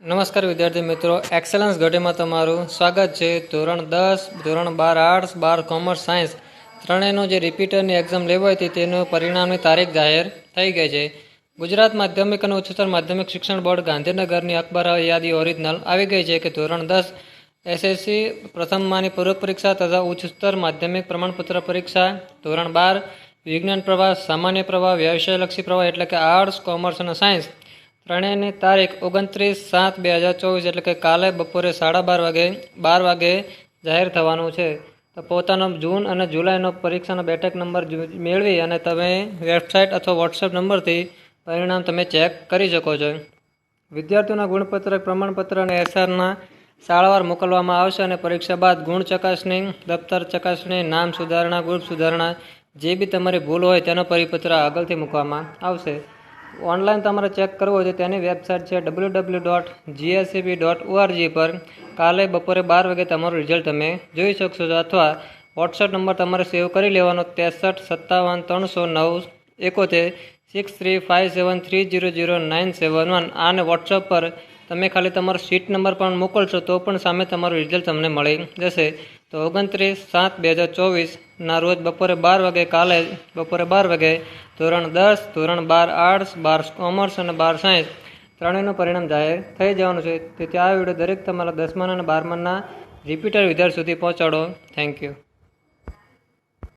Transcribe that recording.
નમસ્કાર વિદ્યાર્થી મિત્રો, એક્સેલન્સ ઘટીમાં તમારું સ્વાગત છે। ધોરણ 10, ધોરણ 12 આર્ટ્સ, 12 કોમર્સ, સાયન્સ ત્રણેયનું જે રિપીટરની એક્ઝામ લેવાઈ હતી તેનું પરિણામની તારીખ જાહેર થઈ ગઈ છે। ગુજરાત માધ્યમિક અને ઉચ્ચતર માધ્યમિક શિક્ષણ બોર્ડ ગાંધીનગરની અખબાર યાદી ઓરિજિનલ આવી ગઈ છે કે ધોરણ 10 એસએસસી પ્રથમમાંની પૂરક પરીક્ષા તથા ઉચ્ચતર માધ્યમિક પ્રમાણપત્ર પરીક્ષા, ધોરણ 12 વિજ્ઞાન પ્રવાહ, સામાન્ય પ્રવાહ, વ્યવસાયલક્ષી પ્રવાહ એટલે કે આર્ટ્સ, કોમર્સ અને સાયન્સ ત્રણેયની તારીખ 29/7/2024 એટલે કે કાલે બપોરે 12:30 વાગે જાહેર થવાનું છે। તો પોતાનો જૂન અને જુલાઈનો પરીક્ષાનો બેઠક નંબર મેળવી અને તમે વેબસાઇટ અથવા વોટ્સએપ નંબરથી પરિણામ તમે ચેક કરી શકો છો। વિદ્યાર્થીઓના ગુણપત્રક, પ્રમાણપત્ર અને એસઆરના શાળાવાર મોકલવામાં આવશે અને પરીક્ષા બાદ ગુણ ચકાસણી, દફતર ચકાસણી, નામ સુધારણા, ગ્રુપ સુધારણા જે બી તમારી ભૂલ હોય તેનો પરિપત્ર આગળથી મૂકવામાં આવશે। ઓનલાઈન તમારે ચેક કરવો હોય તો તેની વેબસાઇટ છે www.gscb.org પર કાલે બપોરે 12 વાગે તમારું રિઝલ્ટ તમે જોઈ શકશો અથવા વોટ્સએપ નંબર તમારે સેવ કરી લેવાનો 63573091 6357300971 આને વોટ્સએપ પર તમે ખાલી તમારો સીટ નંબર પણ મોકલશો તો પણ સામે તમારું રિઝલ્ટ તમને મળી જશે। તો 29/7/2024 રોજ બપોરે 12 વાગે કાલે બપોરે 12 વાગે ધોરણ 10, ધોરણ 12 આર્ટ્સ, 12 કોમર્સ અને 12 સાયન્સ ત્રણેયનું પરિણામ જાહેર થઈ જવાનું છે। તેથી આ વિડીયો દરેક તમારા 10મા અને 12માના રિપીટર વિદ્યાર્થી સુધી પહોંચાડો। Thank you.